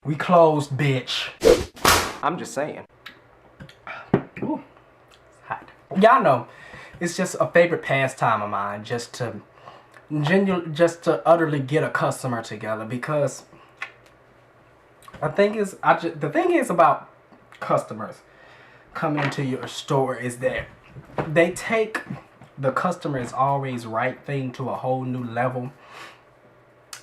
We closed, bitch. I'm just saying. Ooh, it's hot. Y'all know, it's just a favorite pastime of mine just to utterly get a customer together, because the thing is about customers coming into your store is that they take the customer is always right thing to a whole new level.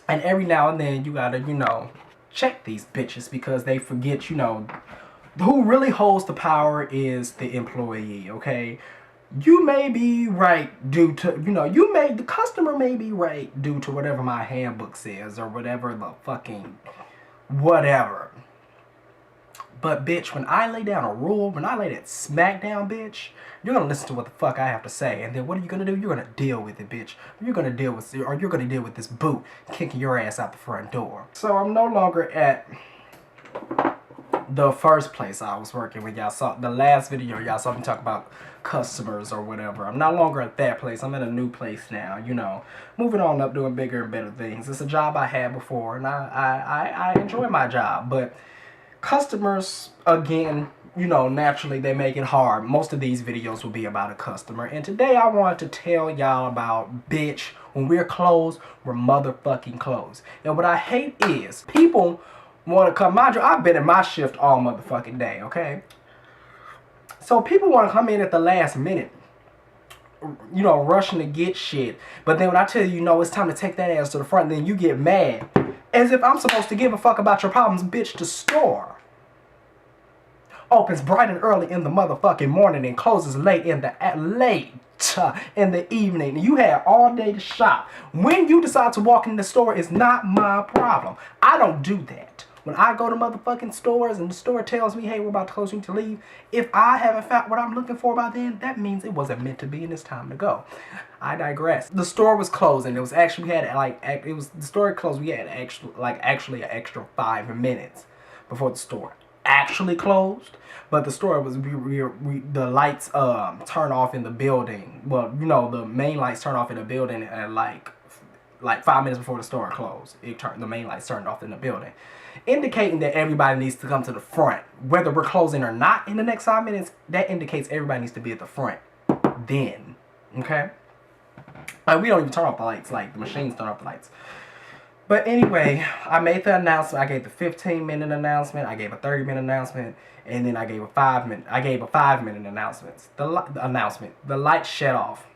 And every now and then you gotta, check these bitches, because they forget, who really holds the power is the employee, okay? You may be right due to, the customer may be right due to whatever my handbook says or whatever the fucking whatever. But bitch, when I lay down a rule, when I lay that smack down, bitch, you're gonna listen to what the fuck I have to say, and then what are you gonna do? You're gonna deal with it, bitch. You're gonna deal with this boot kicking your ass out the front door. So I'm no longer at the first place I was working when y'all saw the last video. Y'all saw me talk about customers or whatever. I'm no longer at that place. I'm at a new place now. Moving on up, doing bigger and better things. It's a job I had before, and I enjoy my job, but customers, again, naturally they make it hard. Most of these videos will be about a customer. And today I wanted to tell y'all about, bitch, when we're closed, we're motherfucking closed. And what I hate is people want to come. Mind you, I've been in my shift all motherfucking day, okay? So people want to come in at the last minute, rushing to get shit. But then when I tell you, it's time to take that ass to the front, then you get mad. As if I'm supposed to give a fuck about your problems, bitch. The store opens bright and early in the motherfucking morning and closes late in the evening. You had all day to shop. When you decide to walk in the store is not my problem. I don't do that. When I go to motherfucking stores and the store tells me, hey, we're about to close, you need to leave, if I haven't found what I'm looking for by then, that means it wasn't meant to be and it's time to go. I digress. The store was closing. It was actually, the store closed. We had actually an extra 5 minutes before the store actually closed. But the store was, the lights turn off in the building. Well, the main lights turn off in the building at like 5 minutes before the store closed. The main lights turned off in the building, indicating that everybody needs to come to the front. Whether we're closing or not in the next 5 minutes, that indicates everybody needs to be at the front then, okay? Like, we don't even turn off the lights, like the machines turn off the lights. But anyway, I made the announcement. I gave the 15-minute announcement, I gave a 30-minute announcement, and then I gave a 5-minute announcement. The lights shut off.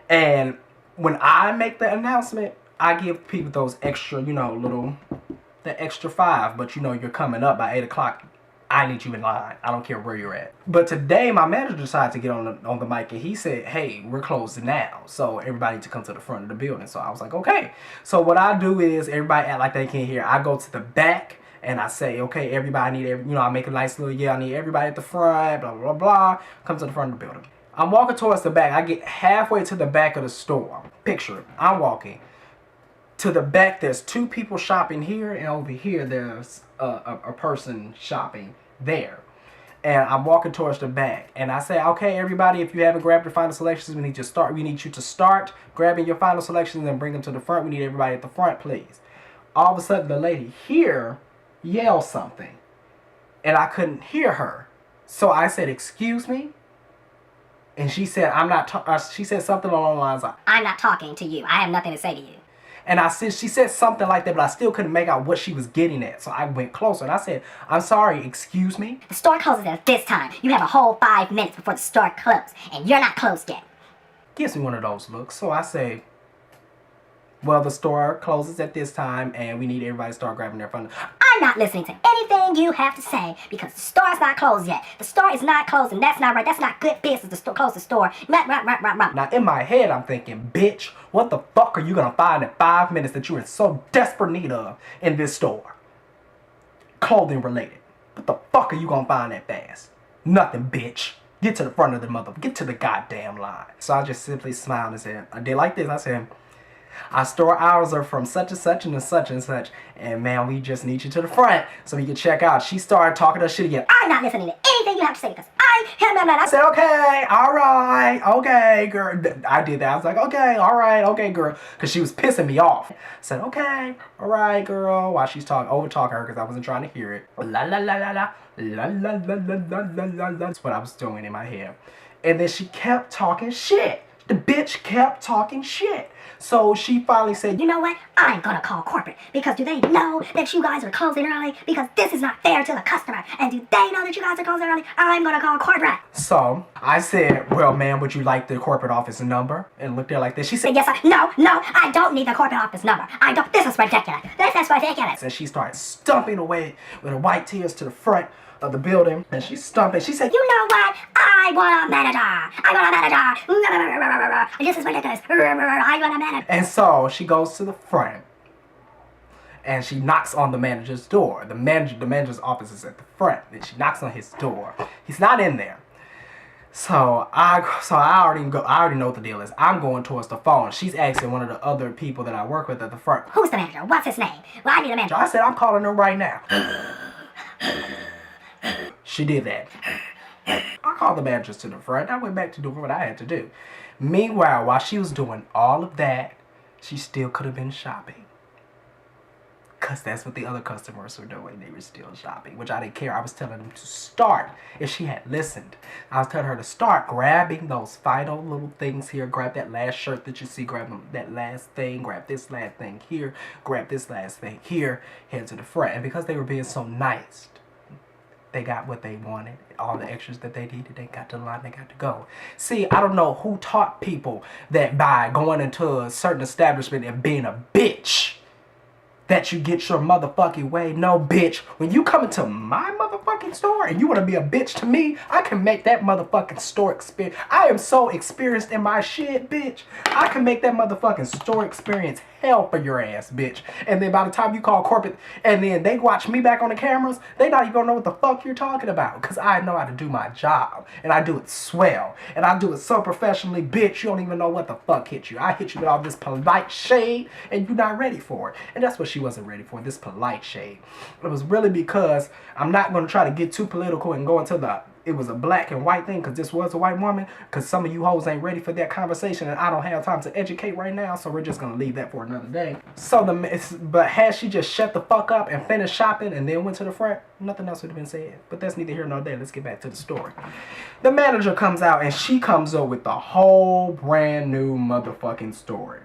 And when I make the announcement, I give people those extra, the extra 5. But you're coming up by 8 o'clock. I need you in line. I don't care where you're at. But today, my manager decided to get on the mic, and he said, hey, we're closing now, so everybody needs to come to the front of the building. So I was like, okay. So what I do is, everybody act like they can't hear. I go to the back, and I say, okay, everybody I make a nice little I need everybody at the front, blah, blah, blah. Come to the front of the building. I'm walking towards the back. I get halfway to the back of the store. Picture it. I'm walking. To the back, there's 2 people shopping here, and over here, there's a person shopping there. And I'm walking towards the back, and I say, okay, everybody, if you haven't grabbed your final selections, we need you to start grabbing your final selections and bring them to the front. We need everybody at the front, please. All of a sudden, the lady here yelled something, and I couldn't hear her. So I said, excuse me? And she said, she said something along the lines of, I'm not talking to you. I have nothing to say to you. And she said something like that, but I still couldn't make out what she was getting at. So I went closer and I said, I'm sorry, excuse me? The store closes at this time. You have a whole 5 minutes before the store closes, and you're not closed yet. Gives me one of those looks. So I say, well, the store closes at this time, and we need everybody to start grabbing their phone. I'm not listening to anything you have to say, because the store's not closed yet. The store is not closed, and that's not right. That's not good business to close the store. Now, in my head, I'm thinking, bitch, what the fuck are you gonna find in 5 minutes that you're in so desperate need of in this store? Clothing related. What the fuck are you gonna find that fast? Nothing, bitch. Get to the front of the get to the goddamn line. So I just simply smiled and said, I did like this. I said, Our store hours are from such and such and such and such. And man, we just need you to the front so you can check out. She started talking her shit again. I'm not listening to anything you have to say because I I said, okay, all right, okay, girl. I did that. I was like, okay, all right, okay, girl. Because she was pissing me off. I said, okay, all right, girl. While she's talking, over talking her because I wasn't trying to hear it. La la la la la. La la la la la la la la. That's what I was doing in my head. And then she kept talking shit. The bitch kept talking shit. So she finally said, you know what? I'm gonna call corporate because do they know that you guys are closing early? Because this is not fair to the customer. And do they know that you guys are closing early? I'm gonna call corporate. So I said, well, ma'am, would you like the corporate office number? And looked at her like this. She said, yes, no, I don't need the corporate office number. I don't. This is ridiculous. This is ridiculous. and she started stumping away with her white tears to the front of the building. And she's stumping. She said, you know what? I want a manager. I want a manager. This is ridiculous. I want a manager. and so she goes to the front. And she knocks on the manager's door. The manager's office is at the front. And she knocks on his door. He's not in there. So I already know what the deal is. I'm going towards the phone. She's asking one of the other people that I work with at the front. Who's the manager? What's his name? Well, I need a manager. I said, I'm calling her right now. She did that. I called the managers to the front. I went back to doing what I had to do. Meanwhile, while she was doing all of that, she still could have been shopping. Because that's what the other customers were doing. They were still shopping, which I didn't care. I was telling them to start. If she had listened, I was telling her to start grabbing those final little things here. Grab that last shirt that you see. Grab that last thing. Grab this last thing here. Grab this last thing here. Head to the front. And because they were being so nice, they got what they wanted. All the extras that they needed, they got to the line, they got to go. See, I don't know who taught people that by going into a certain establishment and being a bitch, that you get your motherfucking way. No, bitch. When you come into my motherfucking store and you want to be a bitch to me, I can make that motherfucking store experience. I am so experienced in my shit, bitch. I can make that motherfucking store experience hell for your ass, bitch. And then by the time you call corporate and then they watch me back on the cameras, they not even gonna know what the fuck you're talking about. Because I know how to do my job. And I do it swell. And I do it so professionally, bitch, you don't even know what the fuck hit you. I hit you with all this polite shade and you're not ready for it. And that's what she wasn't ready for, this polite shade. It was really because I'm not going to try to get too political and go into it was a black and white thing because this was a white woman, because some of you hoes ain't ready for that conversation and I don't have time to educate right now, so we're just going to leave that for another day. So but had she just shut the fuck up and finished shopping and then went to the front, nothing else would have been said. But that's neither here nor there. Let's get back to the story. The manager comes out and she comes up with the whole brand new motherfucking story.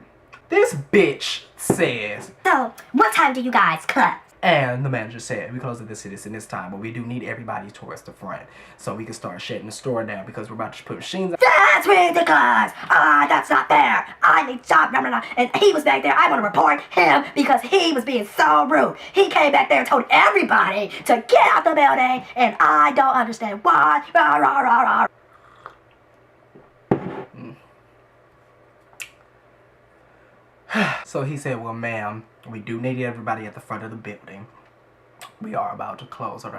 This bitch says, so, what time do you guys cut? and the manager said, we close at this and this time, but we do need everybody towards the front so we can start shutting the store down because we're about to put machines out. That's ridiculous! That's not fair! I need job, blah, blah, blah. And he was back there, I want to report him because he was being so rude. He came back there and told everybody to get out the building, and I don't understand why. Rah, rah, rah, rah. So he said, well, ma'am, we do need everybody at the front of the building. We are about to close. This is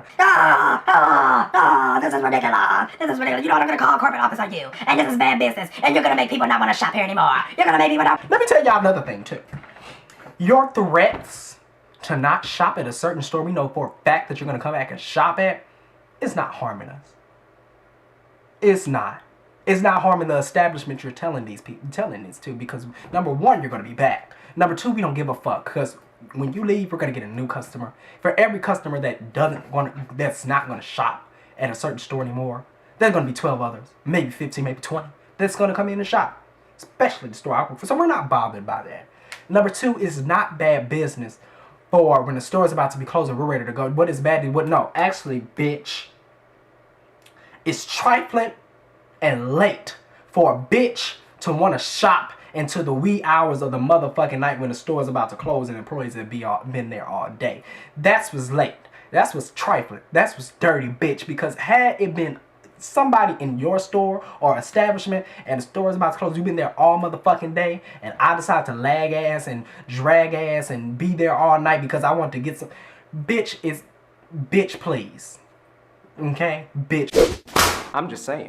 ridiculous. This is ridiculous. You know what? I'm going to call a corporate office on you. And this is bad business. And you're going to make people not want to shop here anymore. You're going to make people not... Let me tell y'all another thing, too. Your threats to not shop at a certain store we know for a fact that you're going to come back and shop at is not harming us. It's not. It's not harming the establishment you're telling these people, to, because number one, you're going to be back. Number two, we don't give a fuck, because when you leave, we're going to get a new customer. For every customer that's not going to shop at a certain store anymore, there's going to be 12 others, maybe 15, maybe 20, that's going to come in and shop, especially the store I work for. So we're not bothered by that. Number two is not bad business for when the store is about to be closed and we're ready to go. What is bad? What? No, actually, bitch, it's trifling and late for a bitch to want to shop into the wee hours of the motherfucking night when the store is about to close and employees have been there all day. That's what's late. That's what's trifling. That's what's dirty, bitch. Because had it been somebody in your store or establishment and the store is about to close, you've been there all motherfucking day, and I decide to lag ass and drag ass and be there all night because I want to get some... Bitch, please. Okay? Bitch. I'm just saying.